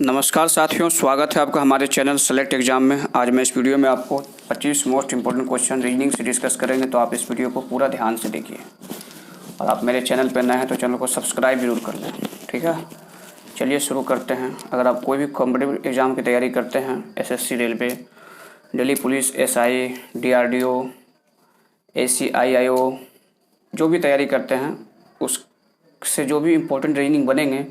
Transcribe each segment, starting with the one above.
नमस्कार साथियों, स्वागत है आपका हमारे चैनल सेलेक्ट एग्जाम में। आज मैं इस वीडियो में आपको 25 मोस्ट इंपॉर्टेंट क्वेश्चन रीजनिंग से डिस्कस करेंगे, तो आप इस वीडियो को पूरा ध्यान से देखिए। और आप मेरे चैनल पर नए हैं तो चैनल को सब्सक्राइब जरूर कर लें, ठीक है। चलिए शुरू करते हैं। अगर आप कोई भी कॉम्पिटिटिव एग्ज़ाम की तैयारी करते हैं, SSC, railway, Delhi police, SI, DRDO, ACIIO, जो भी तैयारी करते हैं उससे जो भी इम्पोर्टेंट रीजनिंग बनेंगे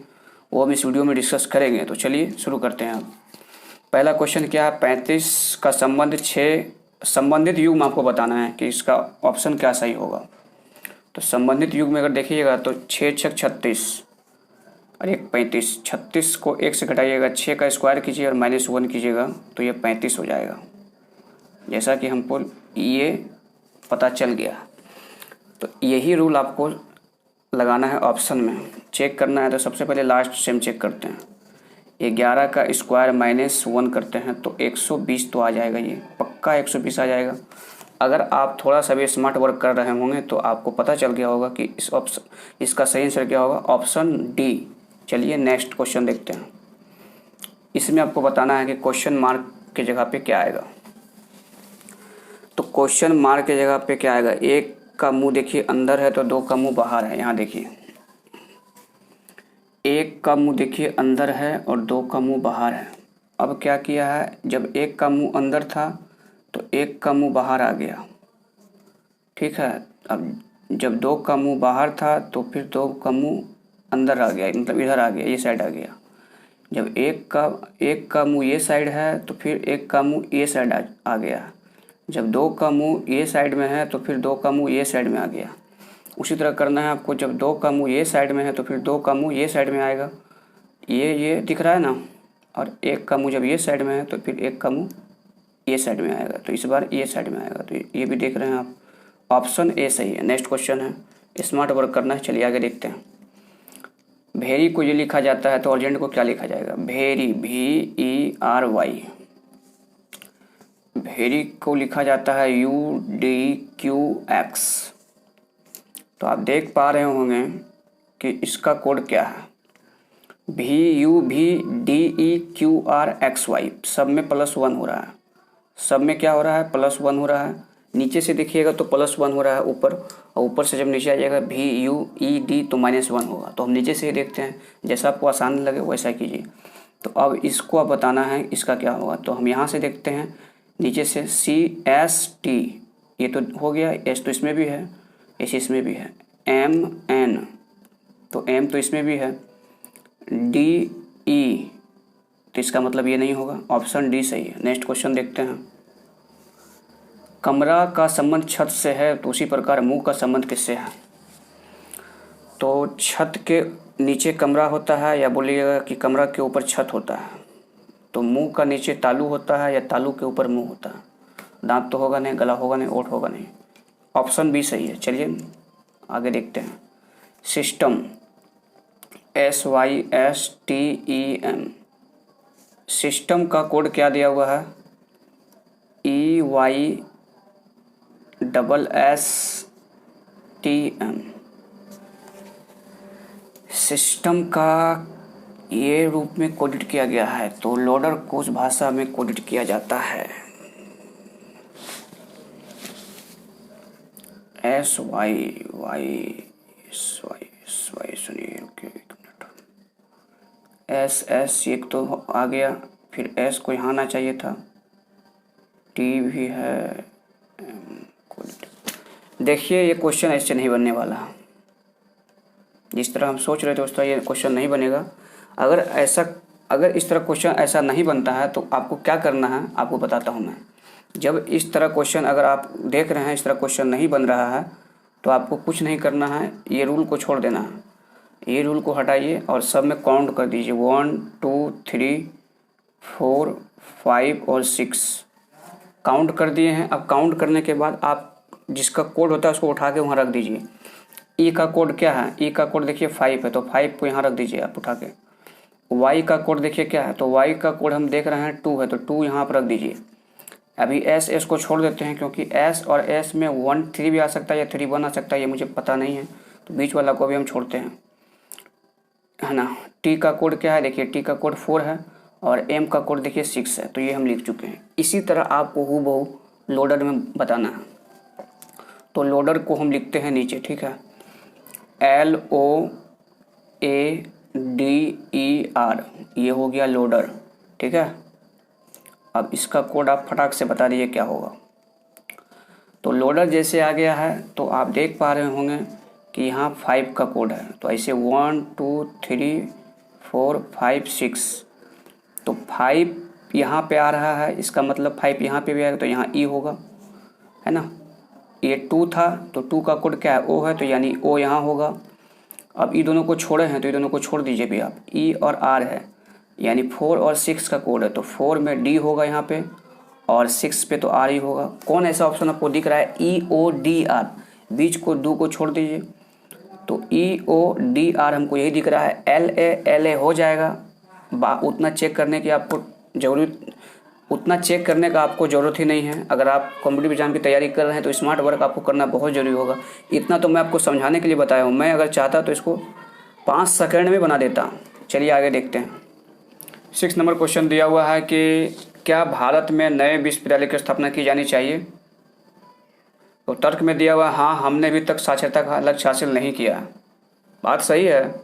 वो हम इस वीडियो में डिस्कस करेंगे। तो चलिए शुरू करते हैं। अब पहला क्वेश्चन क्या है, 35 का संबंधित युग में आपको बताना है कि इसका ऑप्शन क्या सही होगा। तो संबंधित युग में अगर देखिएगा तो 6 छक 36 और 1 35। 36 को 1 से घटाइएगा, 6 का स्क्वायर कीजिए और -1 कीजिएगा तो ये 35 हो जाएगा। जैसा कि हमको ये पता चल गया, तो यही रूल आपको लगाना है ऑप्शन में। चेक करना है तो सबसे पहले लास्ट से हम चेक करते हैं। 11 का स्क्वायर -1 करते हैं तो 120 तो आ जाएगा, ये पक्का 120 आ जाएगा। अगर आप थोड़ा सा भी स्मार्ट वर्क कर रहे होंगे तो आपको पता चल गया होगा कि इसका सही आंसर क्या होगा, ऑप्शन डी। चलिए नेक्स्ट क्वेश्चन देखते हैं। इसमें आपको बताना है कि क्वेश्चन मार्क की जगह पे क्या आएगा। तो क्वेश्चन मार्क की जगह पे क्या आएगा, 1 का मुंह देखिए अंदर है तो 2 का मुंह बाहर है। यहाँ देखिए 1 का मुंह देखिए अंदर है और 2 का मुंह बाहर है। अब क्या किया है, जब 1 का मुंह अंदर था तो 1 का मुंह बाहर आ गया, ठीक है। अब जब 2 का मुंह बाहर था तो फिर 2 का मुंह अंदर आ गया, मतलब इधर आ गया, ये साइड आ गया। जब 1 का मुंह ये साइड है तो फिर 1 का मुंह ये साइड आ गया। जब 2 का मुंह ये साइड में है तो फिर 2 का मुंह ये साइड में आ गया। उसी तरह करना है आपको, जब 2 का मुंह ये साइड में है तो फिर 2 का मुंह ये साइड में आएगा, ये दिख रहा है ना। और 1 का मुंह जब ये साइड में है तो फिर 1 का मुंह ये साइड में आएगा, तो इस बार ये साइड में आएगा। तो ये भी देख रहे हैं आप, ऑप्शन ए सही है। नेक्स्ट क्वेश्चन है, स्मार्ट वर्क करना है। चलिए आगे देखते हैं। भेरी को ये लिखा जाता है तो अर्जेंट को क्या लिखा जाएगा, भेरी, VERY। भेरी को लिखा जाता है UDQX। तो आप देख पा रहे होंगे कि इसका कोड क्या है, VUVDEQRXY। सब में +1 हो रहा है, सब में क्या हो रहा है, +1 हो रहा है। नीचे से देखिएगा तो +1 हो रहा है ऊपर, और ऊपर से जब नीचे आ जाएगा VUED तो -1 होगा। तो हम नीचे से ही देखते हैं, जैसा आपको आसान लगे वैसा कीजिए। तो अब इसको आप बताना है इसका क्या होगा। तो हम यहाँ से देखते हैं, नीचे से CST, ये तो हो गया, S तो इसमें भी है, S इसमें भी है, MN तो M तो इसमें भी है, DE तो इसका मतलब ये नहीं होगा, ऑप्शन डी सही है। नेक्स्ट क्वेश्चन देखते हैं। कमरा का संबंध छत से है तो उसी प्रकार मुंह का संबंध किससे है। तो छत के नीचे कमरा होता है, या बोलिएगा कि कमरा के ऊपर छत होता है। तो मुंह का नीचे तालू होता है या तालू के ऊपर मुंह होता है। दांत तो होगा नहीं, गला होगा नहीं, ओठ होगा नहीं, ऑप्शन बी सही है। चलिए आगे देखते हैं। सिस्टम, SYSTEM, सिस्टम का कोड क्या दिया हुआ है, EYSSTM। सिस्टम का ये रूप में कोडिट किया गया है, तो लोडर को उस भाषा में कोडिट किया जाता है। SY सुनिए, ओके एक मिनट। SS एक तो आ गया, फिर S को यहाँ आना चाहिए था, T भी है। देखिए ये क्वेश्चन ऐसे नहीं बनने वाला, जिस तरह हम सोच रहे थे उस तरह ये क्वेश्चन नहीं बनेगा। अगर इस तरह क्वेश्चन ऐसा नहीं बनता है तो आपको क्या करना है, आपको बताता हूँ मैं। जब इस तरह क्वेश्चन अगर आप देख रहे हैं इस तरह क्वेश्चन नहीं बन रहा है तो आपको कुछ नहीं करना है, ये रूल को छोड़ देना है। ये रूल को हटाइए और सब में काउंट कर दीजिए, 1 2 3 4 5 और 6 काउंट कर दिए हैं। अब काउंट करने के बाद आप जिसका कोड होता है उसको उठा के वहाँ रख दीजिए। ई का कोड क्या है, ई का कोड देखिए 5 है, तो 5 को यहाँ रख दीजिए आप उठा के। वाई का कोड देखिए क्या है, तो वाई का कोड हम देख रहे हैं 2 है, तो 2 यहाँ पर रख दीजिए। अभी एस को छोड़ देते हैं, क्योंकि एस और एस में 1 3 भी आ सकता है या 3 1 आ सकता है, ये मुझे पता नहीं है, तो बीच वाला को भी हम छोड़ते हैं, है ना। टी का कोड क्या है, देखिए टी का कोड 4 है, और M का कोड देखिए 6 है, तो ये हम लिख चुके हैं। इसी तरह आपको हूबहू लोडर में बताना है। तो लोडर को हम लिखते हैं नीचे, ठीक है, LOADER, ये हो गया लोडर, ठीक है। अब इसका कोड आप फटाक से बता दीजिए क्या होगा। तो लोडर जैसे आ गया है तो आप देख पा रहे होंगे कि यहाँ 5 का कोड है, तो ऐसे 1 2 3 4 5 6, तो 5 यहाँ पे आ रहा है, इसका मतलब 5 यहाँ पे भी आएगा, तो यहाँ E होगा, है ना। ये 2 था तो 2 का कोड क्या है, O है, तो यानी O यहाँ होगा। अब ये दोनों को छोड़े हैं तो ये दोनों को छोड़ दीजिए भी आप, E और R है, यानी 4 और 6 का कोड है, तो 4 में D होगा यहाँ पे और 6 पे तो R ही होगा। कौन ऐसा ऑप्शन आपको दिख रहा है, EODR, बीच को दो को छोड़ दीजिए, तो EODR हमको यही दिख रहा है। LA हो जाएगा, उतना चेक करने की आपको ज़रूरत ही नहीं है। अगर आप कॉम्पिटिटिव एग्जाम की तैयारी कर रहे हैं तो स्मार्ट वर्क आपको करना बहुत ज़रूरी होगा। इतना तो मैं आपको समझाने के लिए बताया हूँ, मैं अगर चाहता तो इसको 5 सेकंड में बना देता। चलिए आगे देखते हैं। 6 नंबर क्वेश्चन दिया हुआ है कि क्या भारत में नए विश्वविद्यालय की स्थापना की जानी चाहिए। तो तर्क में दिया हुआ, हाँ, हमने अभी तक साक्षरता का लक्ष्य हासिल नहीं किया। बात सही है,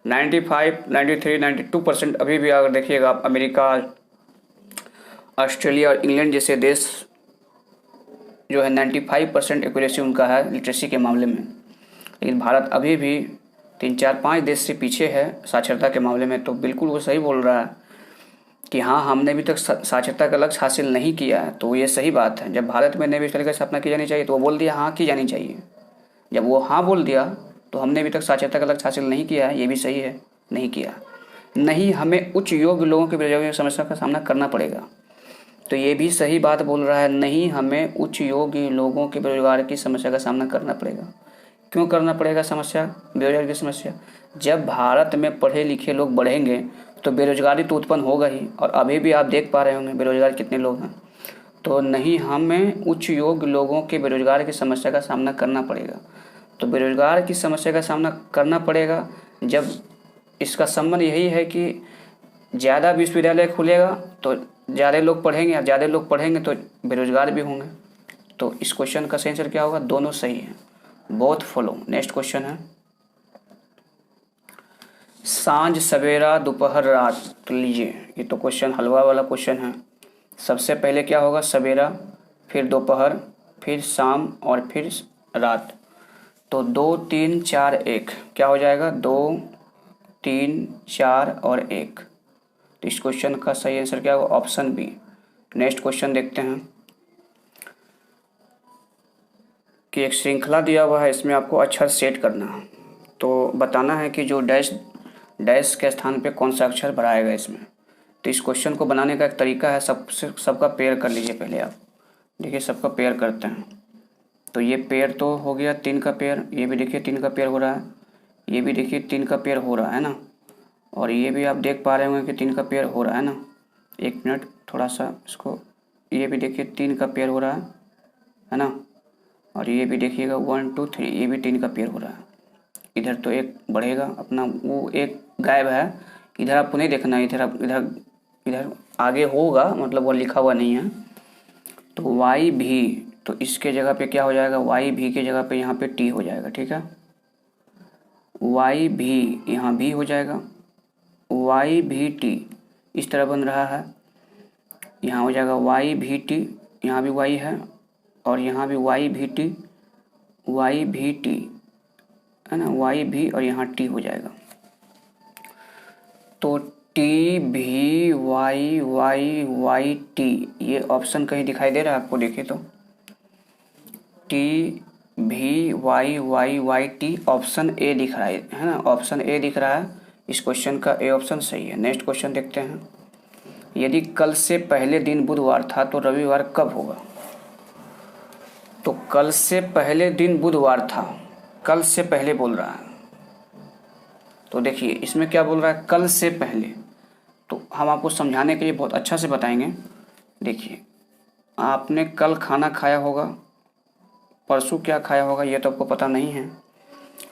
95, 93, 92% अभी भी अगर देखिएगा आप, अमेरिका, ऑस्ट्रेलिया और इंग्लैंड जैसे देश जो है 95% एक्यूरेसी उनका है लिटरेसी के मामले में, लेकिन भारत अभी भी 3 4 5 देश से पीछे है साक्षरता के मामले में। तो बिल्कुल वो सही बोल रहा है कि हाँ, हमने अभी तक साक्षरता का लक्ष्य हासिल नहीं किया है, तो ये सही बात है। जब भारत में नए विश्वविद्यालय की स्थापना की जानी चाहिए तो वो बोल दिया हाँ की जानी चाहिए। जब वो हाँ बोल दिया तो हमने अभी तक साक्षरता का लक्ष्य हासिल नहीं किया है, ये भी सही है, नहीं किया। नहीं, हमें उच्च योग्य लोगों की बेरोजगारी की समस्या का सामना करना पड़ेगा, तो ये भी सही बात बोल रहा है। नहीं, हमें उच्च योग्य लोगों के बेरोजगार की समस्या का सामना करना पड़ेगा। क्यों करना पड़ेगा बेरोजगारी की समस्या? जब भारत में पढ़े लिखे लोग बढ़ेंगे तो बेरोजगारी तो उत्पन्न होगा ही, और अभी भी आप देख पा रहे होंगे बेरोजगार कितने लोग हैं। तो नहीं, हमें उच्च योग्य लोगों के बेरोजगार की समस्या का सामना करना पड़ेगा। तो बेरोजगार की समस्या का सामना करना पड़ेगा जब इसका संबंध यही है कि ज़्यादा विश्वविद्यालय खुलेगा तो ज़्यादा लोग पढ़ेंगे, और ज़्यादा लोग पढ़ेंगे तो बेरोजगार भी होंगे। तो इस क्वेश्चन का सही आंसर क्या होगा? दोनों सही है, बोथ फॉलो। नेक्स्ट क्वेश्चन है, सांझ सवेरा दोपहर रात। तो लीजिए, ये तो क्वेश्चन हलवा वाला क्वेश्चन है। सबसे पहले क्या होगा? सवेरा, फिर दोपहर, फिर शाम और फिर रात। तो 2 3 4 1 क्या हो जाएगा? 2 3 4 और 1। तो इस क्वेश्चन का सही आंसर क्या होगा? Option B. नेक्स्ट क्वेश्चन देखते हैं कि एक श्रृंखला दिया हुआ है, इसमें आपको अक्षर सेट करना है। तो बताना है कि जो डैश के स्थान पे कौन सा अक्षर बढ़ाएगा इसमें। तो इस क्वेश्चन को बनाने का एक तरीका है, सबका पेयर कर लीजिए पहले आप। देखिए, सबका पेयर करते हैं। तो ये पेयर तो हो गया 3 का पेयर, ये भी देखिए 3 का पेयर हो रहा है, ये भी देखिए 3 का पेयर हो रहा है ना, और ये भी आप देख पा रहे होंगे कि 3 का पेयर हो रहा है ना। 1 मिनट, थोड़ा सा इसको, ये भी देखिए 3 का पेयर हो रहा है ना, और ये भी देखिएगा 1 2 3, ये भी 3 का पेयर हो रहा है। इधर तो एक बढ़ेगा अपना, वो एक गायब है, इधर आपको नहीं देखना है, इधर आगे होगा, मतलब वो लिखा हुआ नहीं है। तो वाई भी, तो इसके जगह पे क्या हो जाएगा? वाई भी के जगह पे यहाँ पे टी हो जाएगा, ठीक है। वाई भी यहाँ भी हो जाएगा, वाई भी टी इस तरह बन रहा है। यहाँ हो जाएगा वाई भी टी, यहाँ भी वाई है, और यहाँ भी वाई भी टी है ना, वाई भी, और यहाँ टी हो जाएगा। तो टी भी वाई वाई वाई टी, ये ऑप्शन कहीं दिखाई दे रहा है आपको? देखिए तो टी भी Y Y Y T, option A दिख रहा है ना, ऑप्शन ए दिख रहा है। इस क्वेश्चन का ए ऑप्शन सही है। नेक्स्ट क्वेश्चन देखते हैं, यदि कल से पहले दिन बुधवार था तो रविवार कब होगा? तो कल से पहले दिन बुधवार था, कल से पहले बोल रहा है। तो देखिए इसमें क्या बोल रहा है? कल से पहले। तो हम आपको समझाने के लिए बहुत अच्छा से बताएंगे। देखिए, आपने कल खाना खाया होगा, परसों क्या खाया होगा ये तो आपको पता नहीं है,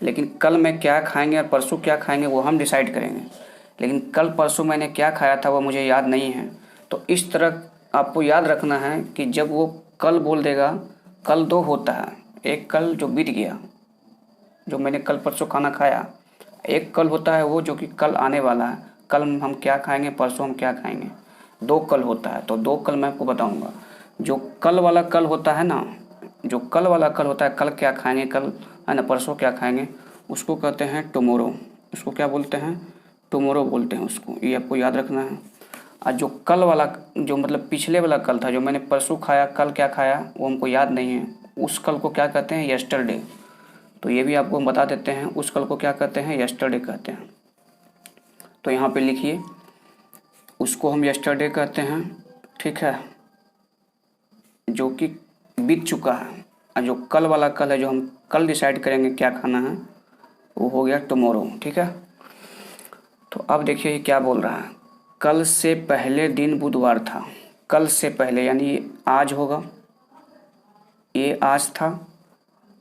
लेकिन कल में क्या खाएंगे और परसों क्या खाएंगे वो हम डिसाइड करेंगे। लेकिन कल परसों मैंने क्या खाया था वो मुझे याद नहीं है। तो इस तरह आपको याद रखना है कि जब वो कल बोल देगा, कल दो होता है, एक कल जो बीत गया, जो मैंने कल परसों खाना खाया, एक कल होता है वो जो कि कल आने वाला है, कल हम क्या खाएंगे, परसों हम क्या खाएंगे। दो कल होता है, तो दो कल मैं आपको बताऊंगा। जो कल वाला कल होता है ना, जो कल वाला कल होता है, कल क्या खाएंगे, कल है ना, परसों क्या खाएंगे, उसको कहते हैं टुमारो। उसको क्या बोलते हैं, टुमारो बोलते हैं उसको, ये आपको याद रखना है। और जो कल वाला, जो मतलब पिछले वाला कल था, जो मैंने परसों खाया, कल क्या खाया वो हमको याद नहीं है, उस कल को क्या कहते हैं, यस्टरडे। तो ये भी आपको बता देते हैं, उस कल को क्या कहते हैं, यस्टरडे कहते हैं। तो यहाँ पे लिखिए, उसको हम यस्टरडे कहते हैं, ठीक है, जो कि बीत चुका है। और जो कल वाला कल है, जो हम कल डिसाइड करेंगे क्या खाना है, वो हो गया टुमारो, ठीक है। तो अब देखिए ये क्या बोल रहा है, कल से पहले दिन बुधवार था। कल से पहले यानी ये आज होगा, ये आज था।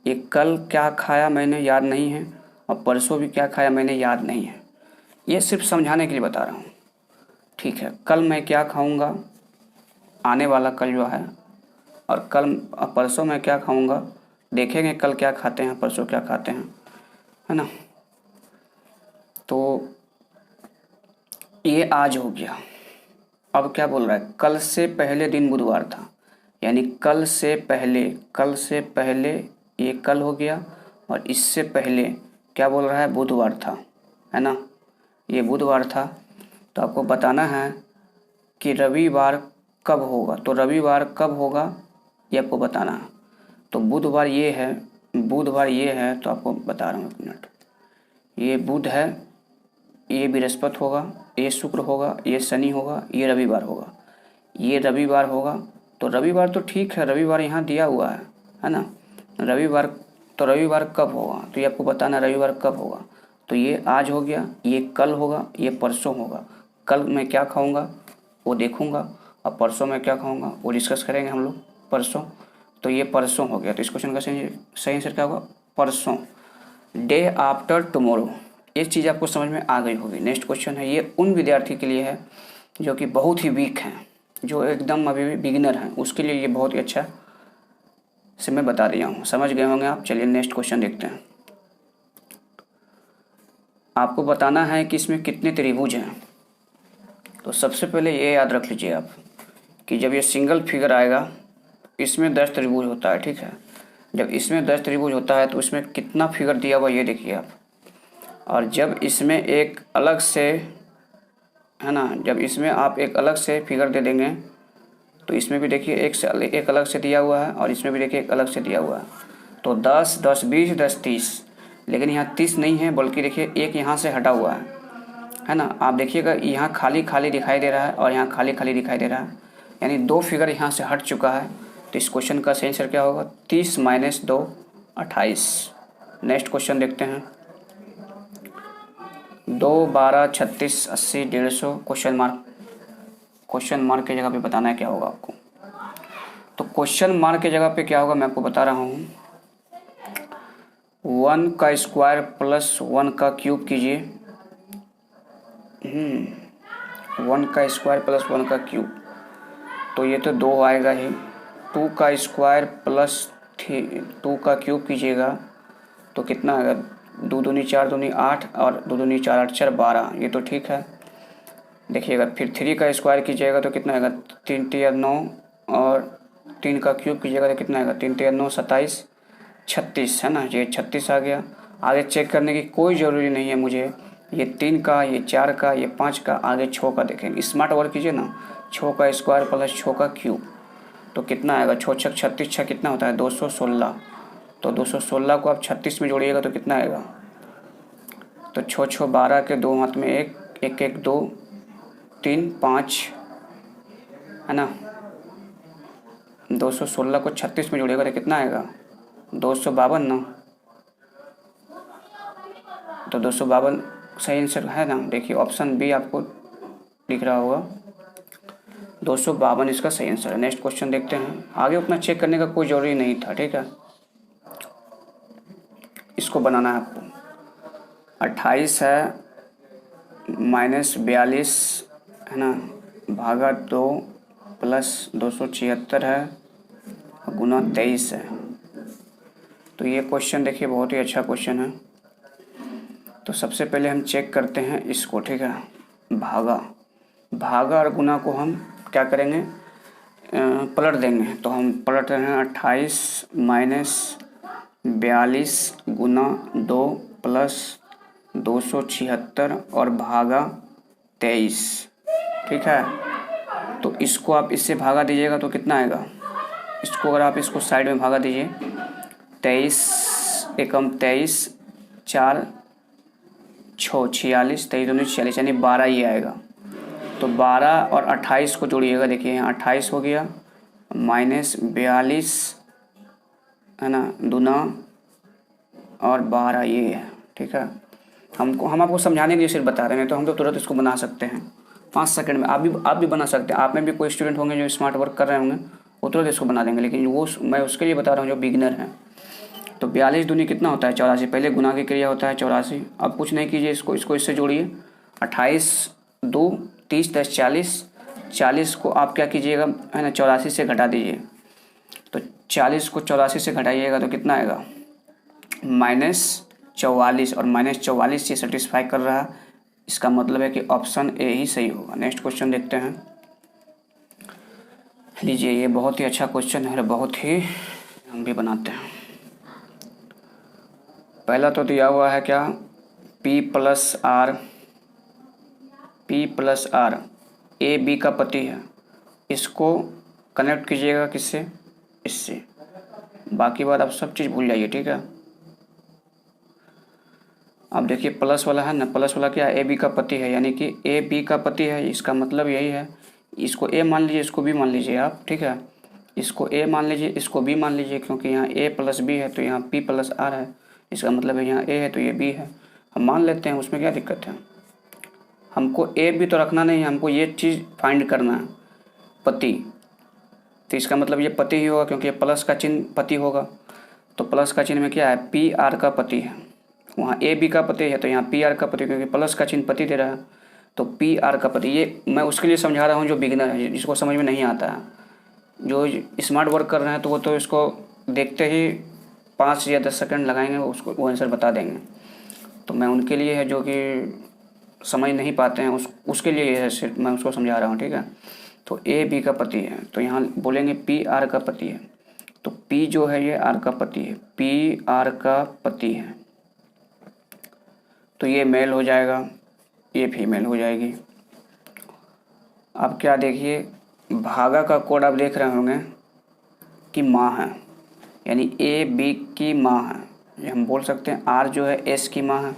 ये कल क्या खाया मैंने याद नहीं है, और परसों भी क्या खाया मैंने याद नहीं है। ये सिर्फ समझाने के लिए बता रहा हूँ, ठीक है। कल मैं क्या खाऊंगा, आने वाला कल जो है, और कल परसों मैं क्या खाऊंगा, देखेंगे कल क्या खाते हैं, परसों क्या खाते हैं, है ना। तो ये आज हो गया। अब क्या बोल रहा है, कल से पहले दिन बुधवार था, यानी कल से पहले, कल से पहले ये कल हो गया, और इससे पहले क्या बोल रहा है, बुधवार था, है ना, ये बुधवार था। तो आपको बताना है कि रविवार कब होगा। तो रविवार कब होगा ये आपको बताना है। तो बुधवार ये है, बुधवार ये है, तो आपको बता रहा हूँ, एक मिनट। ये बुध है, ये बृहस्पति होगा, ये शुक्र होगा, ये शनि होगा, ये रविवार होगा, ये रविवार होगा। तो रविवार तो ठीक है, रविवार यहाँ दिया हुआ है ना, रविवार। तो रविवार कब होगा, तो ये आपको बताना रविवार कब होगा। तो ये आज हो गया, ये कल होगा, ये परसों होगा। कल मैं क्या खाऊंगा वो देखूंगा, और परसों मैं क्या खाऊंगा वो डिस्कस करेंगे हम लोग परसों। तो ये परसों हो गया। तो इस क्वेश्चन का सही आंसर क्या होगा, परसों, डे आफ्टर टुमारो। ये चीज़ आपको समझ में आ गई होगी। नेक्स्ट क्वेश्चन है, ये उन विद्यार्थी के लिए है जो कि बहुत ही वीक हैं, जो एकदम अभी भी बिगिनर हैं, उसके लिए ये बहुत ही अच्छा से मैं बता दिया हूँ, समझ गए होंगे आप। चलिए नेक्स्ट क्वेश्चन देखते हैं। आपको बताना है कि इसमें कितने त्रिभुज हैं। तो सबसे पहले ये याद रख लीजिए आप कि जब ये सिंगल फिगर आएगा, इसमें 10 त्रिभुज होता है, ठीक है। जब इसमें 10 त्रिभुज होता है तो इसमें कितना फिगर दिया हुआ ये देखिए आप। और जब इसमें एक अलग से, है ना, जब इसमें आप एक अलग से फिगर दे देंगे, तो इसमें भी देखिए एक अलग से दिया हुआ है, और इसमें भी देखिए एक अलग से दिया हुआ है। तो 10, 10, 20, 10, 30, लेकिन यहाँ 30 नहीं है, बल्कि देखिए एक यहाँ से हटा हुआ है ना। आप देखिएगा यहाँ खाली खाली दिखाई दे रहा है, और यहाँ खाली खाली दिखाई दे रहा है, यानी 2 फिगर यहाँ से हट चुका है। तो इस क्वेश्चन का सही आंसर क्या होगा, 30 - 2 28। नेक्स्ट क्वेश्चन देखते हैं, 2, 12, 36, 80, 150, क्वेश्चन मार्क। क्वेश्चन मार्क की जगह पे बताना है क्या होगा आपको। तो क्वेश्चन मार्क की जगह पे क्या होगा मैं आपको बता रहा हूँ, 1 का स्क्वायर प्लस 1 का क्यूब कीजिए। 1 का स्क्वायर प्लस 1 का क्यूब, तो ये तो 2 आएगा ही। 2 का स्क्वायर प्लस 2 का क्यूब कीजिएगा तो कितना आएगा, 2 दूनी 4 दूनी 8, और 2 दूनी 4 8 4 12, ये तो ठीक है। देखिएगा फिर 3 का स्क्वायर कीजिएगा तो कितना आएगा, 3 3 9, और 3 का क्यूब कीजिएगा तो कितना आएगा, 3 3 9 27, 36, है ना, ये 36 आ गया। आगे चेक करने की कोई ज़रूरी नहीं है मुझे, ये 3 का, ये 4 का, ये 5 का, आगे 6 का देखेंगे। स्मार्ट वर्क कीजिए ना, 6 का स्क्वायर प्लस 6 का क्यूब, तो कितना आएगा, 6 6 36, 6 कितना होता है, 216। तो 216 को आप 36 में जोड़िएगा तो कितना आएगा, तो 6 6 12 के 2 हाथ में 1 1 1 2 3 5, है ना। 216 को 36 में जोड़िएगा तो कितना आएगा, 252 ना। तो 252 सही आंसर है ना। देखिए ऑप्शन बी आपको दिख रहा होगा, 252 इसका सही आंसर है। नेक्स्ट क्वेश्चन देखते हैं। आगे उतना चेक करने का कोई ज़रूरी नहीं था, ठीक है। इसको बनाना है आपको, 28 है, माइनस 42 है ना भागा 2 प्लस 276 है गुना 23 है। तो ये क्वेश्चन देखिए बहुत ही अच्छा क्वेश्चन है। तो सबसे पहले हम चेक करते हैं इसको, ठीक है। भागा और गुना को हम क्या करेंगे, पलट देंगे। तो हम पलट रहे हैं 28 माइनस 42 गुना 2 प्लस 276 और भागा 23, ठीक है। तो इसको आप इससे भागा दीजिएगा तो कितना आएगा, इसको अगर आप इसको साइड में भागा दीजिए 23 एकम 23 4 6 46 23 दूनी 46 यानी 12 ये आएगा। तो 12 और 28 को जोड़िएगा, देखिए यहाँ 28 हो गया माइनस 42 है ना दूना और 12 ये है, ठीक है। हम आपको समझाने के लिए सिर्फ बता रहे हैं, तो हम तो तुरंत इसको बना सकते हैं 5 सेकंड में। आप भी बना सकते हैं। आप में भी कोई स्टूडेंट होंगे जो स्मार्ट वर्क कर रहे होंगे, वो तुरंत इसको बना देंगे, लेकिन वो मैं उसके लिए बता रहा हूँ जो बिगिनर हैं। तो 42 दूनी कितना होता है 84, पहले गुना की क्रिया होता है 84। अब कुछ नहीं कीजिए, इसको इससे जोड़िए 28 2 30 10 40 को आप क्या कीजिएगा है ना 84 से घटा दीजिए। तो 40 को 84 से घटाइएगा तो कितना आएगा -44, और -44 से सेटिस्फाई कर रहा है, इसका मतलब है कि ऑप्शन ए ही सही होगा। नेक्स्ट क्वेश्चन देखते हैं। लीजिए ये बहुत ही अच्छा क्वेश्चन है, बहुत ही हम भी बनाते हैं। पहला तो दिया हुआ है क्या P plus R A B का पति है। इसको कनेक्ट कीजिएगा किससे, इससे। बाकी बात आप सब चीज़ भूल जाइए, ठीक है। अब देखिए प्लस वाला है ना, प्लस वाला क्या ए बी का पति है, यानी कि ए बी का पति है। इसका मतलब यही है, इसको ए मान लीजिए, इसको बी मान लीजिए आप, ठीक है। इसको ए मान लीजिए, इसको बी मान लीजिए, क्योंकि यहाँ ए प्लस बी है तो यहाँ P प्लस R है। इसका मतलब है यहाँ ए है तो ये बी है, हम मान लेते हैं, उसमें क्या दिक्कत है। हमको ए बी तो रखना नहीं है, हमको ये चीज़ फाइंड करना है पति। तो इसका मतलब ये पति ही होगा, क्योंकि प्लस का चिन्ह पति होगा। तो प्लस का चिन्ह में क्या है P R का पति है, वहाँ ए बी का पति है तो यहाँ P R का पति, क्योंकि प्लस का चिन्ह पति दे रहा है तो P R का पति। ये मैं उसके लिए समझा रहा हूँ जो बिगिनर है, जिसको समझ में नहीं आता है। जो स्मार्ट वर्क कर रहे हैं तो वो तो इसको देखते ही 5 या 10 सेकंड लगाएंगे, वो आंसर बता देंगे। तो मैं उनके लिए है जो कि समझ नहीं पाते हैं, उसके लिए है, सिर्फ मैं उसको समझा रहा हूँ, ठीक है। तो ए बी का पति है तो यहाँ बोलेंगे P R का पति है। तो P जो है ये R का पति है, P R का पति है, तो ये मेल हो जाएगा, ये फीमेल हो जाएगी। अब क्या देखिए, भागा का कोड आप देख रहे होंगे कि माँ है, यानी ए बी की माँ है। ये हम बोल सकते हैं R जो है S की माँ है,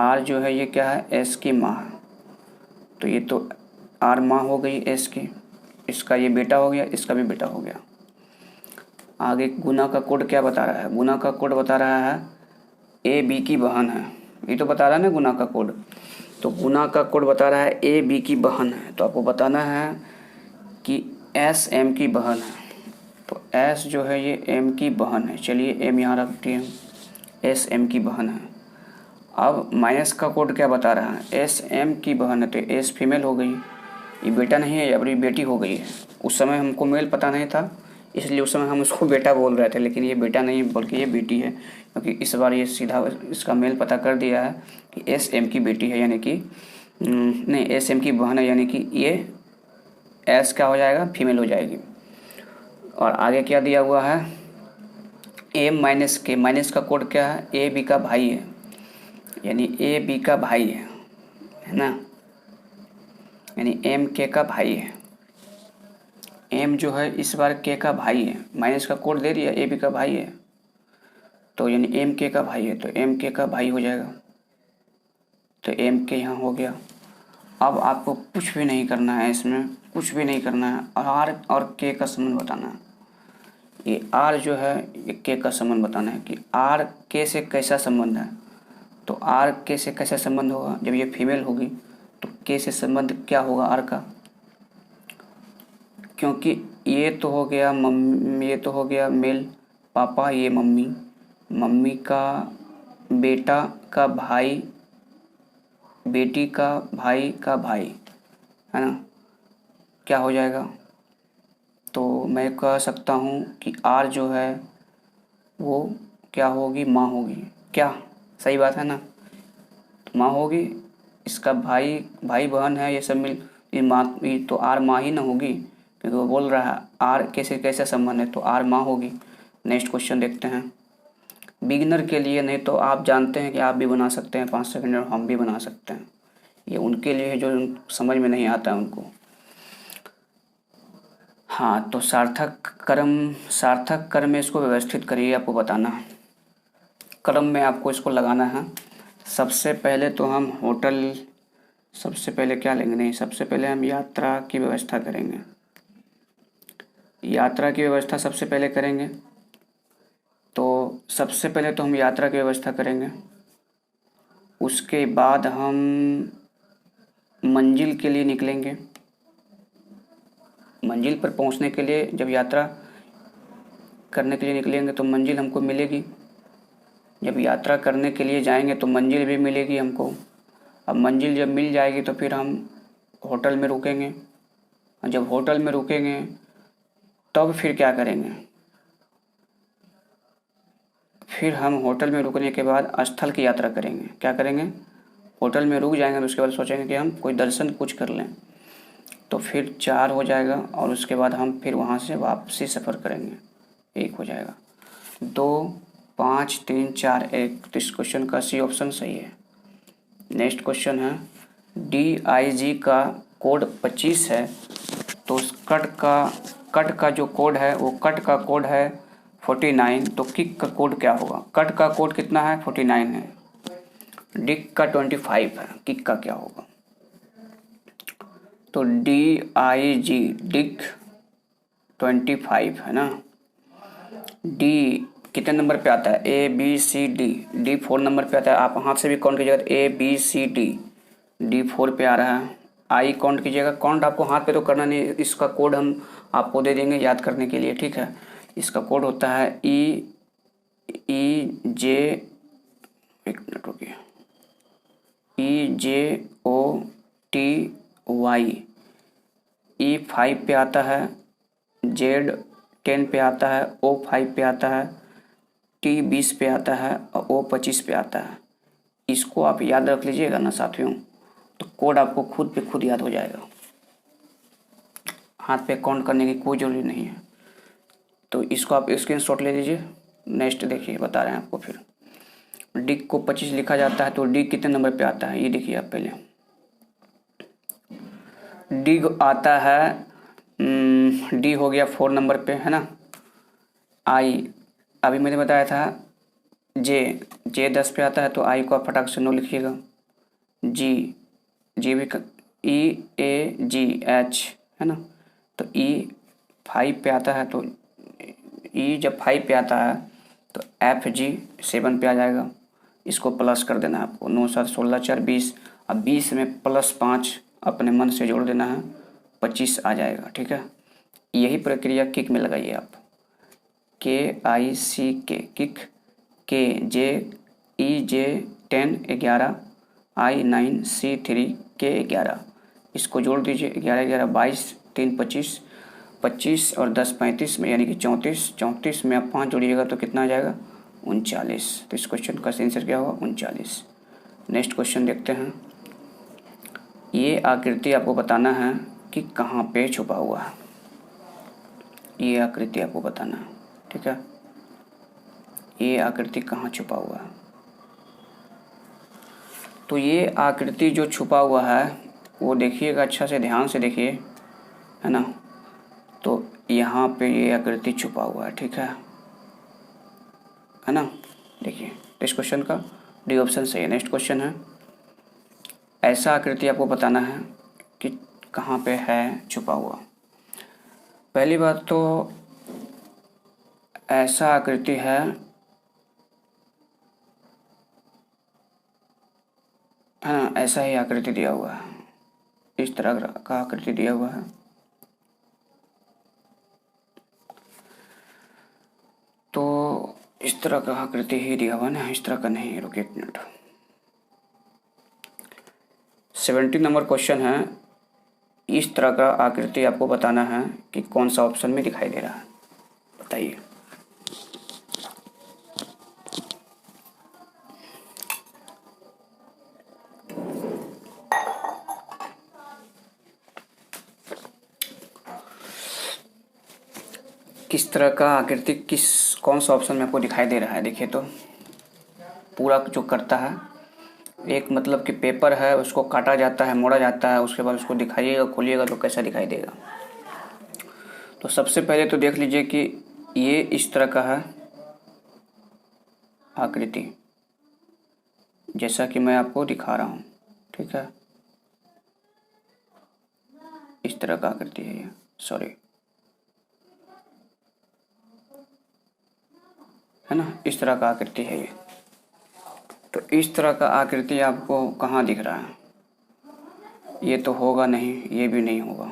R जो है ये क्या है S की माँ है। तो ये तो R माँ हो गई S की, इसका ये बेटा हो गया, इसका भी बेटा हो गया। आगे गुना का कोड क्या बता रहा है, गुना का कोड बता रहा है ए बी की बहन है। ये तो बता रहा है ना गुना का कोड। तो गुना का कोड बता रहा है ए बी की बहन है, तो आपको बताना है कि S M की बहन है। तो S जो है ये M की बहन है, चलिए M यहाँ रख दिए हम, S M की बहन है। अब माइनस का कोड क्या बता रहा है, S M की बहन है तो S फीमेल हो गई, ये बेटा नहीं है, अब ये बेटी हो गई है। उस समय हमको मेल पता नहीं था, इसलिए उस समय हम उसको बेटा बोल रहे थे, लेकिन ये बेटा नहीं बल्कि ये बेटी है, क्योंकि इस बार ये सीधा इसका मेल पता कर दिया है कि S M की बेटी है, यानी कि नहीं S M की बहन है, यानी कि ये S क्या हो जाएगा, फीमेल हो जाएगी। और आगे क्या दिया हुआ है, M माइनस के, माइनस का कोड क्या है, ए बी का भाई है, यानी ए बी का भाई है ना, यानी M K का भाई है। M जो है इस बार K का भाई है, माइनस का कोड दे दिया, ए बी का भाई है तो यानी M K का भाई है, तो M K का भाई हो जाएगा। तो M K यहाँ हो गया। अब आपको कुछ भी नहीं करना है, इसमें कुछ भी नहीं करना है, R और K का संबंध बताना है। ये R जो है ये K का संबंध बताना है कि R K से कैसा संबंध है। तो R K से कैसा संबंध होगा, जब ये फीमेल होगी तो K से संबंध क्या होगा R का, क्योंकि ये तो हो गया मम्मी, ये तो हो गया मेल पापा, ये मम्मी, मम्मी का बेटा का भाई बेटी का भाई, है ना, क्या हो जाएगा? तो मैं कह सकता हूँ कि आर जो है वो क्या होगी? माँ होगी। क्या सही बात है ना? माँ होगी। इसका भाई भाई बहन है, ये सब मिल, ये माँ, ये तो आर माँ ही ना होगी, क्योंकि वो बोल रहा है आर कैसे कैसे संबंध है, तो आर माँ होगी। नेक्स्ट क्वेश्चन देखते हैं। बिगिनर के लिए, नहीं तो आप जानते हैं कि आप भी बना सकते हैं 5 सेकंड, और हम भी बना सकते हैं। ये उनके लिए है जो समझ में नहीं आता है उनको। हाँ, तो सार्थक कर्म में इसको व्यवस्थित करिए, आपको बताना है। क्रम में आपको इसको लगाना है। सबसे पहले तो हम होटल, सबसे पहले क्या लेंगे? नहीं, सबसे पहले हम यात्रा की व्यवस्था करेंगे। यात्रा की व्यवस्था सबसे पहले करेंगे, तो सबसे पहले तो हम यात्रा की व्यवस्था करेंगे। उसके बाद हम मंजिल के लिए निकलेंगे। मंजिल पर पहुंचने के लिए, जब यात्रा करने के लिए निकलेंगे तो मंजिल हमको मिलेगी। जब यात्रा करने के लिए जाएंगे तो मंजिल भी मिलेगी हमको। अब मंजिल जब मिल जाएगी तो फिर हम होटल में रुकेंगे। और जब होटल में रुकेंगे तब फिर क्या करेंगे? फिर हम होटल में रुकने के बाद स्थल की यात्रा करेंगे। क्या करेंगे? होटल में रुक जाएंगे, उसके बाद सोचेंगे कि हम कोई दर्शन कुछ कर लें, तो फिर 4 हो जाएगा। और उसके बाद हम फिर वहाँ से वापसी सफ़र करेंगे, 1 हो जाएगा। 2, 5, 3, 4, 1। तो इस क्वेश्चन का सी ऑप्शन सही है। नेक्स्ट क्वेश्चन है, DIG का कोड 25 है, तो उस कट का जो कोड है, वो कट का कोड है 49, तो किक का कोड क्या होगा? कट का कोड कितना है? 49 है। डिक का 25 है, किक का क्या होगा? तो DIG, डिक 25 है ना। डी कितने नंबर पे आता है? ABCD, डी 4 नंबर पे आता है। आप हाथ से भी काउंट कीजिएगा, ABCD, डी 4 पे आ रहा है। आई काउंट कीजिएगा, काउंट आपको हाथ पे तो करना नहीं, इसका कोड हम आपको दे देंगे याद करने के लिए, ठीक है। इसका कोड होता है EJ, एक मिनट रुकिए, EJOTY। E5 पे आता है, Z10 पे आता है, O5 पे आता है, T20 पे आता है, और O25 पे आता है। इसको आप याद रख लीजिएगा ना साथियों, तो कोड आपको खुद पे खुद याद हो जाएगा, हाथ पे काउंट करने की कोई ज़रूरी नहीं है। तो इसको आप स्क्रीनशॉट ले लीजिए। नेक्स्ट देखिए, बता रहे हैं आपको। फिर डिक को 25 लिखा जाता है, तो डी कितने नंबर पे आता है ये देखिए आप पहले। डी आता है, डी हो गया 4 नंबर पे, है ना। आई अभी मैंने बताया था, जे 10 पे आता है, तो आई को आप फटाक से 9 लिखिएगा। जी भी EAGH, है ना। तो E5 पे आता है, तो E जब 5 पे आता है तो FG 7 पे आ जाएगा। इसको प्लस कर देना है आपको, 9, 7, 16, 4, 20। अब 20 में +5 अपने मन से जोड़ देना है, 25 आ जाएगा, ठीक है। यही प्रक्रिया किक में लगाइए आप। KICK, kick, KJEJ10 11, I9 C3 K11। इसको जोड़ दीजिए, 11 11 22, 3 25, 25 और 10 35 में, यानी कि 34। 34 में आप 5 जोड़िएगा तो कितना आ जाएगा? 39। तो इस क्वेश्चन का आंसर क्या होगा? 39। नेक्स्ट क्वेश्चन देखते हैं। ये आकृति आपको बताना है कि कहाँ पे छुपा हुआ है। ये आकृति आपको बताना है, ठीक है। ये आकृति कहाँ छुपा हुआ है? तो ये आकृति जो छुपा हुआ है वो देखिएगा, अच्छा से ध्यान से देखिए, है ना। तो यहाँ पे ये आकृति छुपा हुआ है, ठीक है ना। देखिए, इस क्वेश्चन का डी ऑप्शन सही है। नेक्स्ट क्वेश्चन है, ऐसा आकृति आपको बताना है कि कहाँ पे है छुपा हुआ। पहली बात तो ऐसा आकृति है, हाँ ऐसा ही आकृति दिया हुआ है, इस तरह का आकृति दिया हुआ है। तो इस तरह का आकृति ही दिया हुआ ना, इस तरह का नहीं। रुकिए एक मिनट, 17 नंबर क्वेश्चन है, इस तरह का आकृति आपको बताना है कि कौन सा ऑप्शन में दिखाई दे रहा है, बताइए। किस तरह का आकृति कौन सा ऑप्शन में आपको दिखाई दे रहा है। देखिए तो पूरा जो करता है, एक मतलब कि पेपर है, उसको काटा जाता है, मोड़ा जाता है, उसके बाद उसको दिखाइएगा, खोलिएगा तो कैसा दिखाई देगा। तो सबसे पहले तो देख लीजिए कि ये इस तरह का है आकृति, जैसा कि मैं आपको दिखा रहा हूँ, ठीक है। इस तरह का आकृति है ये, सॉरी, है ना, इस तरह का आकृति है ये। तो इस तरह का आकृति आपको कहाँ दिख रहा है? ये तो होगा नहीं, ये भी नहीं होगा,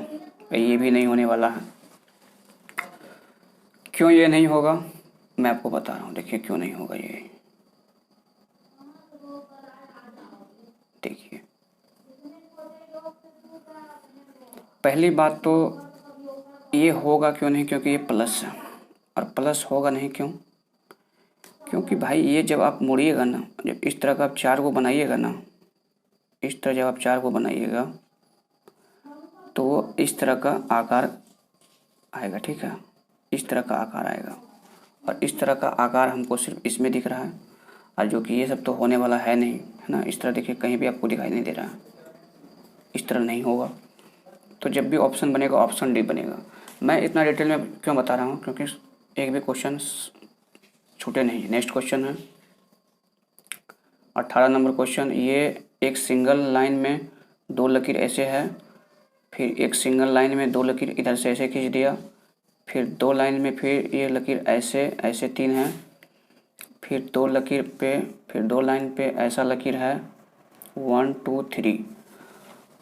ये भी नहीं होने वाला है। क्यों ये नहीं होगा, मैं आपको बता रहा हूँ। देखिए क्यों नहीं होगा ये, देखिए पहली बात तो ये होगा क्यों नहीं, क्योंकि ये प्लस है, और प्लस होगा नहीं क्यों, क्योंकि भाई ये जब आप मोड़िएगा ना, जब इस तरह का आप चार को बनाइएगा ना, इस तरह जब आप चार को बनाइएगा तो वो इस तरह का आकार आएगा, ठीक है, इस तरह का आकार आएगा। और इस तरह का आकार हमको सिर्फ इसमें दिख रहा है, और जो कि ये सब तो होने वाला है नहीं, है ना। इस तरह देखिए कहीं भी आपको दिखाई नहीं दे रहा है, इस तरह नहीं होगा। तो जब भी ऑप्शन बनेगा, ऑप्शन डी बनेगा। मैं इतना डिटेल में क्यों बता रहा हूँ, क्योंकि एक भी क्वेश्चन छूटे नहीं। नेक्स्ट क्वेश्चन है 18 नंबर क्वेश्चन। ये एक सिंगल लाइन में दो लकीर ऐसे है, फिर एक सिंगल लाइन में दो लकीर इधर से ऐसे खींच दिया, फिर दो लाइन में फिर ये लकीर ऐसे ऐसे तीन है, फिर दो लकीर पे, फिर दो लाइन पे ऐसा लकीर है 1 2 3।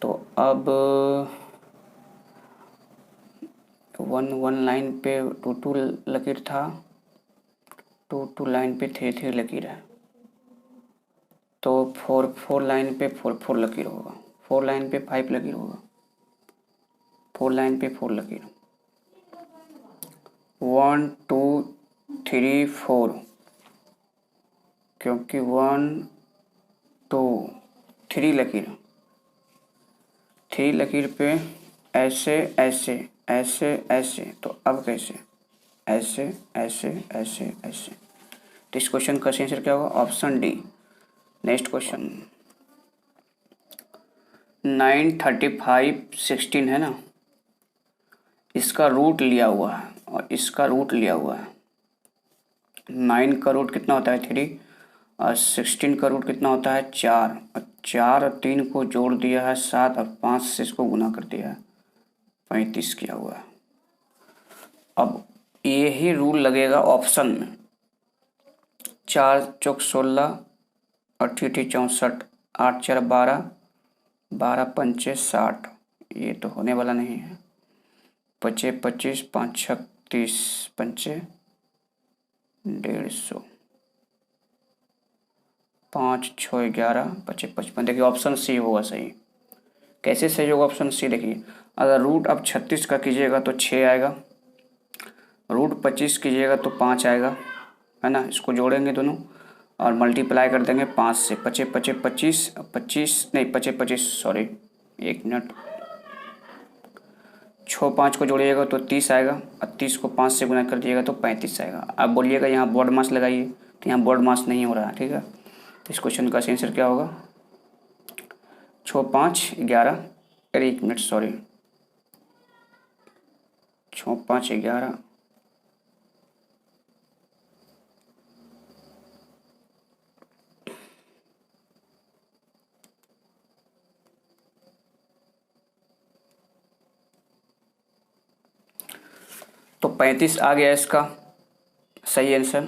तो अब वन लाइन पे टू लकीर था, टू लाइन पे थ्री लकीर है, तो फोर लाइन पे फोर लकीर होगा, फोर लाइन पे 5 लकीर होगा, फोर लाइन पे 4 लकीर, 1 2 3 4, क्योंकि 1 2 3 लकीर, 3 लकीर पे ऐसे ऐसे ऐसे ऐसे, तो अब कैसे, ऐसे ऐसे ऐसे ऐसे। तो इस क्वेश्चन का सही आंसर क्या होगा, ऑप्शन डी। नेक्स्ट क्वेश्चन 9 35 16 है ना, इसका रूट लिया हुआ है और इसका रूट लिया हुआ है। 9 का रूट कितना होता है 3, और 16 का रूट कितना होता है 4, और 4 और 3 को जोड़ दिया है 7, और 5 से इसको गुना कर दिया है 35 किया हुआ है। अब यही रूल लगेगा ऑप्शन में, 4 चौक 16, 8 64, 8 4 12, 12 पंचे 60, ये तो होने वाला नहीं है। 5 25, 5 36, पंचे 150, 5 6 11, 25 55। देखिए ऑप्शन सी होगा सही। कैसे सही होगा ऑप्शन सी, देखिए अगर रूट आप 36 का कीजिएगा तो 6 आएगा, रूट 25 कीजिएगा तो 5 आएगा, है ना। इसको जोड़ेंगे दोनों और मल्टीप्लाई कर देंगे 5 से, 25 25 25, 25 नहीं 25 25 सॉरी, एक मिनट, 6 5 को जोड़िएगा तो 30 आएगा, और 30 को 5 से गुना कर दिएगा तो 35 आएगा। आप बोलिएगा यहाँ बोर्ड मास लगाइए, तो यहाँ बोर्ड मास नहीं हो रहा है, ठीक है। इस क्वेश्चन का आंसर क्या होगा, 6 5 11, अरे एक मिनट सॉरी, 6 5 11, तो 35 आ गया इसका सही आंसर।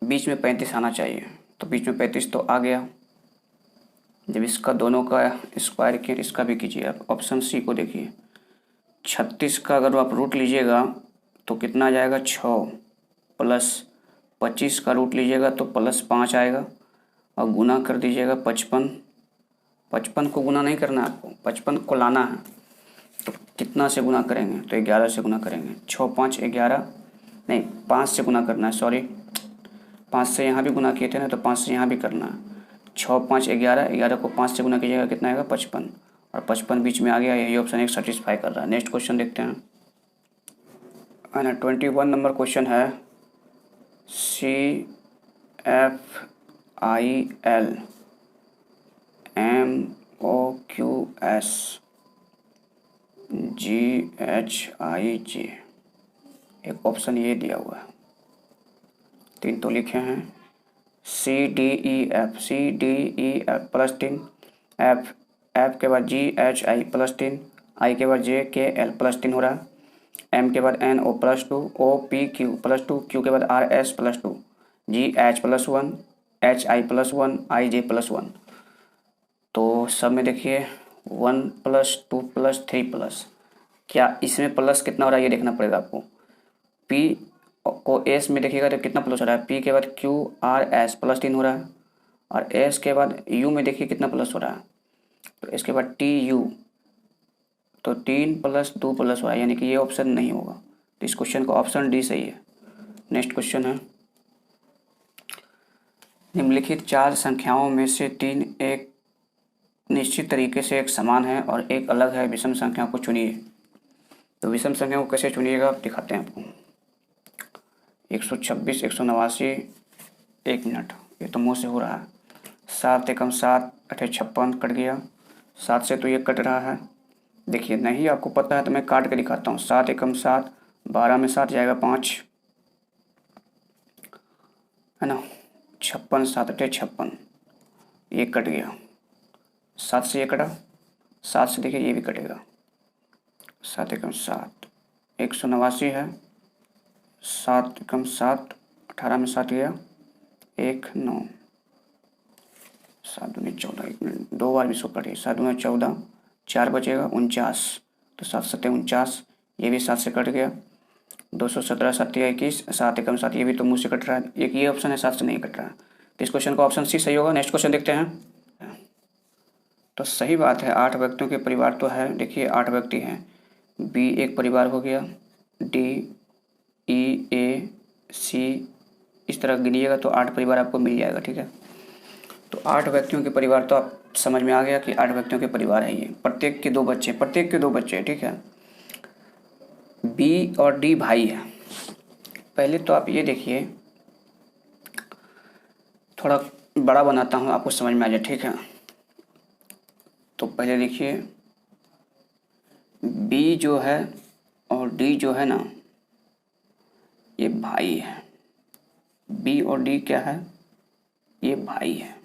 बीच में 35 आना चाहिए, तो बीच में 35 तो आ गया। जब इसका दोनों का स्क्वायर किया, इसका भी कीजिए आप। ऑप्शन सी को देखिए, 36 का अगर आप रूट लीजिएगा तो कितना आ जाएगा 6, प्लस 25 का रूट लीजिएगा तो +5 आएगा, और गुना कर दीजिएगा 55, 55 को गुना नहीं करना है आपको, 55 को लाना है। तो कितना से गुना करेंगे, तो 11 से गुना करेंगे। 6 5 11 नहीं, 5 से गुना करना है, सॉरी 5 से यहाँ भी गुना किए थे ना, तो 5 से यहाँ भी करना है। 6 5 11, 11 को 5 से गुना कीजिएगा, कितना आएगा 55, और 55 बीच में आ गया। यही ऑप्शन एक सेटिस्फाई कर रहा है। नेक्स्ट क्वेश्चन देखते हैं, है ना। 21 नंबर क्वेश्चन है, CFIL MOQS GHIJ, एक ऑप्शन ये दिया हुआ है, 3 तो लिखे हैं। CDEF प्लस 3, F के बाद GHI प्लस 3, I के बाद JKL प्लस 3 हो रहा है, M के बाद NO plus 2, OPQ plus 2, Q के बाद RS plus 2, GH plus 1, HI plus 1, IJ plus 1। तो सब में देखिए 1 प्लस 2 प्लस 3 प्लस, क्या इसमें प्लस कितना हो रहा है ये देखना पड़ेगा आपको। P को S में देखिएगा तो कितना प्लस हो रहा है, P के बाद Q R S प्लस 3 हो रहा है, और S के बाद U में देखिए कितना प्लस हो रहा है, तो इसके बाद TU, तो 3 प्लस 2 प्लस हो रहा है, यानी कि ये ऑप्शन नहीं होगा। तो इस क्वेश्चन का ऑप्शन डी सही है। नेक्स्ट क्वेश्चन है, निम्नलिखित 4 संख्याओं में से 3 एक निश्चित तरीके से एक समान है और एक अलग है, विषम संख्या को चुनिए। तो विषम संख्या को कैसे चुनिएगा आप दिखाते हैं आपको। 126, 189, 1 मिनट, ये तो मुँह से हो रहा है। 7 एकम 7 8 56 कट गया, 7 से तो ये कट रहा है। देखिए नहीं आपको पता है तो मैं काट के दिखाता हूँ। 7 एकम 7, 12 में 7 जाएगा 5, है ना। 56 7 8 56, ये कट गया। 7 से ये कटा, 7 से देखिए ये भी कटेगा। 7 एकम 7, 189 है। 7 एकम 7, 18 में 7 गया, 1 9, 7 दूनी 14, 1 मिनट 2 बार भी इसको कटिए। 7 दूनी 14, 4 बचेगा 49, तो 7 7 49, ये भी 7 से कट गया। 217 7 21, 7 एकम 7, ये भी तो मुँह से कट रहा है। एक ये ऑप्शन है 7 से नहीं कट रहा है, तो इस क्वेश्चन का ऑप्शन सी सही होगा। नेक्स्ट क्वेश्चन देखते हैं। तो सही बात है, 8 व्यक्तियों के परिवार तो है। देखिए 8 व्यक्ति हैं, बी एक परिवार हो गया, डी ई ए सी, इस तरह गिनिएगा तो 8 परिवार आपको मिल जाएगा, ठीक है। तो 8 व्यक्तियों के परिवार तो आप समझ में आ गया कि 8 व्यक्तियों के परिवार है ये। प्रत्येक के 2 बच्चे, ठीक है। बी और डी भाई है। पहले तो आप ये देखिए, थोड़ा बड़ा बनाता हूँ आपको समझ में आ जाए, ठीक है। तो पहले देखिए बी जो है और डी जो है ना, ये भाई है। बी और डी क्या है, ये भाई है।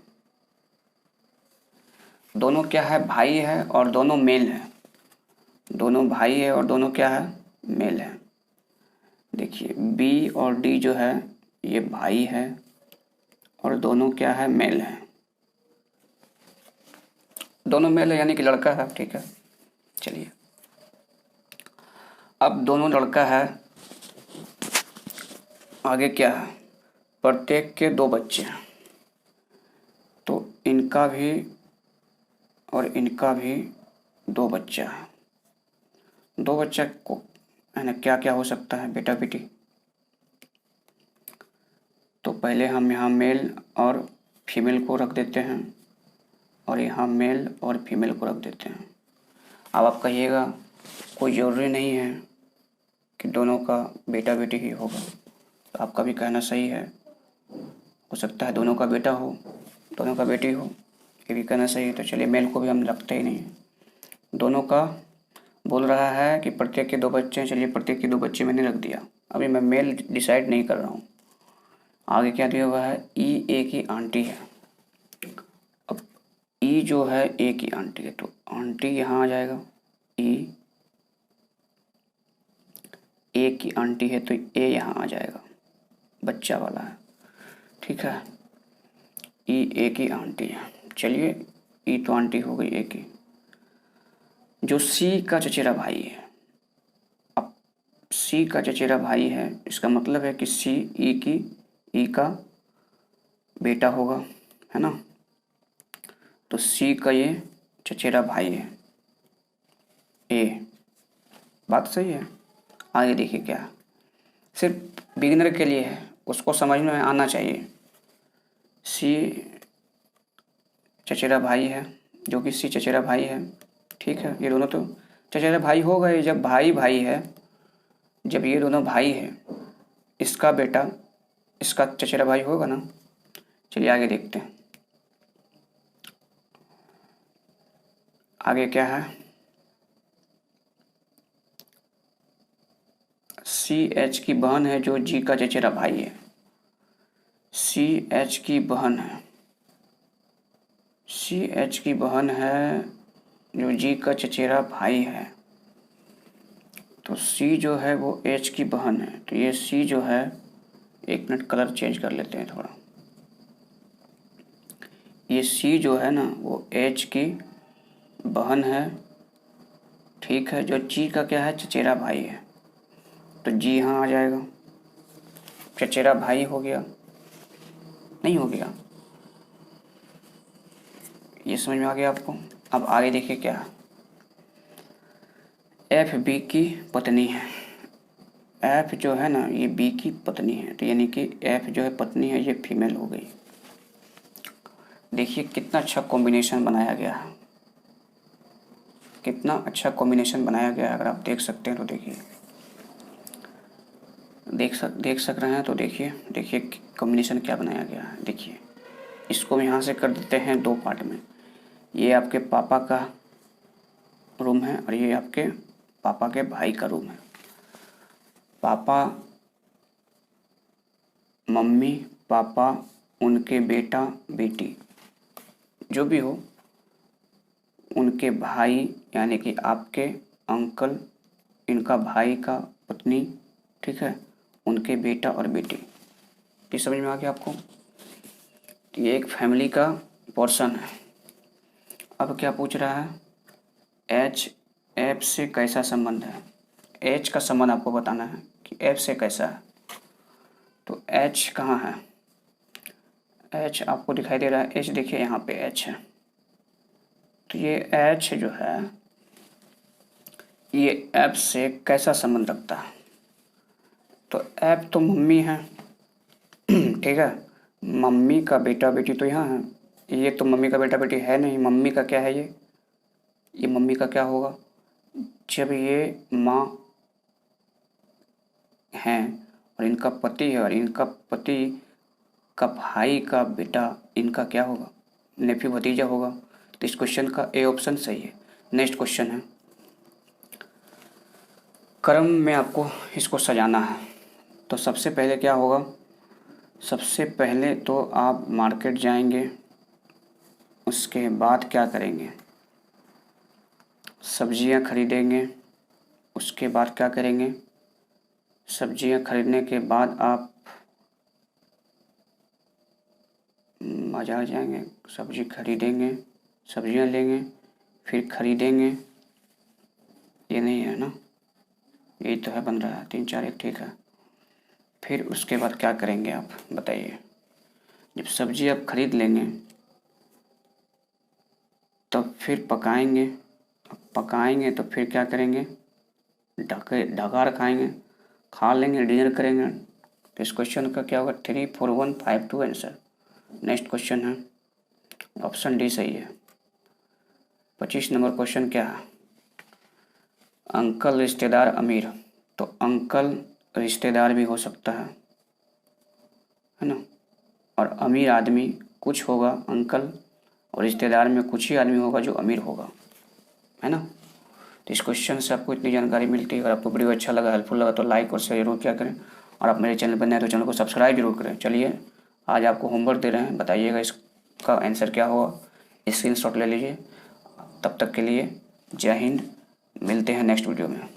दोनों क्या है, भाई है और दोनों मेल है। दोनों भाई है और दोनों क्या है, मेल है। देखिए बी और डी जो है ये भाई है और दोनों क्या है, मेल है। दोनों मेल है यानी कि लड़का है, ठीक है। चलिए अब दोनों लड़का है, आगे क्या है, प्रत्येक के 2 बच्चे हैं। तो इनका भी और इनका भी 2 बच्चा है। 2 बच्चा को है ना, क्या क्या हो सकता है, बेटा बेटी। तो पहले हम यहाँ मेल और फीमेल को रख देते हैं और यहाँ मेल और फीमेल को रख देते हैं। अब आप कहिएगा कोई ज़रूरी नहीं है कि दोनों का बेटा बेटी ही होगा, तो आपका भी कहना सही है। हो सकता है दोनों का बेटा हो, दोनों का बेटी हो, ये भी कहना सही है। तो चलिए मेल को भी हम रखते ही नहीं हैं। दोनों का बोल रहा है कि प्रत्येक के 2 बच्चे हैं, चलिए प्रत्येक के 2 बच्चे मैंने रख दिया। अभी मैं मेल डिसाइड नहीं कर रहा हूँ। आगे क्या दिया हुआ है, ई ए की आंटी है। अब ई जो है ए की आंटी है, तो आंटी यहाँ आ जाएगा। ई ए की आंटी है तो ए यहाँ आ जाएगा, बच्चा वाला है, ठीक है। ई ए की आंटी है, चलिए ई तो आंटी हो गई ए की। जो सी का चचेरा भाई है, अब सी का चचेरा भाई है, इसका मतलब है कि सी ई का बेटा होगा, है ना। तो सी का ये चचेरा भाई है। ए बात सही है। आगे देखिए क्या है, सिर्फ बिगिनर के लिए है, उसको समझ में आना चाहिए। सी चचेरा भाई है, जो कि सी चचेरा भाई है। ठीक है, ये दोनों तो चचेरा भाई हो गए। जब भाई भाई है, जब ये दोनों भाई है, इसका बेटा इसका चचेरा भाई होगा ना। चलिए आगे देखते हैं। आगे क्या है, सी एच की बहन है जो जी का चचेरा भाई है। सी एच की बहन है, सी एच की बहन है जो जी का चचेरा भाई है। तो सी जो है वो एच की बहन है, तो ये सी जो है, एक मिनट कलर चेंज कर लेते हैं थोड़ा। ये सी जो है ना वो एच की बहन है। ठीक है, जो जी का क्या है, चचेरा भाई है। तो जी यहाँ आ जाएगा, चचेरा भाई हो गया, नहीं हो गया। ये समझ में आ गया आपको। अब आगे देखिए क्या है, एफ बी की पत्नी है। एफ जो है ना ये बी की पत्नी है, तो यानी कि एफ जो है पत्नी है, ये फीमेल हो गई। देखिए कितना अच्छा कॉम्बिनेशन बनाया गया है, कितना अच्छा कॉम्बिनेशन बनाया गया है। अगर आप देख सकते हैं तो देखिए, देख सक रहे हैं तो देखिए कॉम्बिनेशन क्या बनाया गया है। देखिए इसको यहाँ से कर देते हैं दो पार्ट में। ये आपके पापा का रूम है और ये आपके पापा के भाई का रूम है। पापा मम्मी पापा उनके बेटा बेटी जो भी हो, उनके भाई यानी कि आपके अंकल, इनका भाई का पत्नी, ठीक है, उनके बेटा और बेटी। ये समझ में आ गया आपको। ये एक फैमिली का पोर्शन है। अब क्या पूछ रहा है, एच एफ से कैसा संबंध है। एच का संबंध आपको बताना है कि एफ से कैसा है। तो एच कहाँ है, एच आपको दिखाई दे रहा है। एच देखिए यहाँ पे एच है, तो ये एच जो है ये एफ से कैसा संबंध रखता है। तो एफ तो मम्मी है, ठीक है, मम्मी का बेटा बेटी तो यहाँ है। ये तो मम्मी का बेटा बेटी है नहीं, मम्मी का क्या है, ये मम्मी का क्या होगा, जब ये माँ हैं और इनका पति है और इनका पति का भाई का बेटा, इनका क्या होगा, नेफ्यू भतीजा होगा। तो इस क्वेश्चन का ए ऑप्शन सही है। नेक्स्ट क्वेश्चन है, क्रम में आपको इसको सजाना है। तो सबसे पहले क्या होगा, सबसे पहले तो आप मार्केट जाएंगे, उसके बाद क्या करेंगे, सब्जियां खरीदेंगे। उसके बाद क्या करेंगे, सब्जियां खरीदने के बाद आप बाजार जाएंगे, सब्जी खरीदेंगे, सब्जियां लेंगे, फिर खरीदेंगे। ये नहीं है ना, यही तो है, बन रहा है 3 4 1, ठीक है। फिर उसके बाद क्या करेंगे आप बताइए, जब सब्जी आप खरीद लेंगे तब फिर पकाएंगे। पकाएंगे तो फिर क्या करेंगे, ढका रखाएंगे, खा लेंगे, डिनर करेंगे। तो इस क्वेश्चन का क्या होगा, 3 4 1 5 2 आंसर। नेक्स्ट क्वेश्चन है, ऑप्शन डी सही है। 25 नंबर क्वेश्चन क्या है, अंकल रिश्तेदार अमीर। तो अंकल रिश्तेदार भी हो सकता है ना, और अमीर आदमी कुछ होगा अंकल, और रिश्तेदार में कुछ ही आदमी होगा जो अमीर होगा, है ना। तो इस क्वेश्चन से आपको इतनी जानकारी मिलती है। अगर आपको वीडियो अच्छा लगा, हेल्पफुल लगा तो लाइक और शेयर जरूर क्या करें, और आप मेरे चैनल पर नए तो चैनल को सब्सक्राइब जरूर करें। चलिए आज आपको होमवर्क दे रहे हैं, बताइएगा इसका आंसर क्या होगा, स्क्रीनशॉट ले लीजिए। तब तक के लिए जय हिंद, मिलते हैं नेक्स्ट वीडियो में।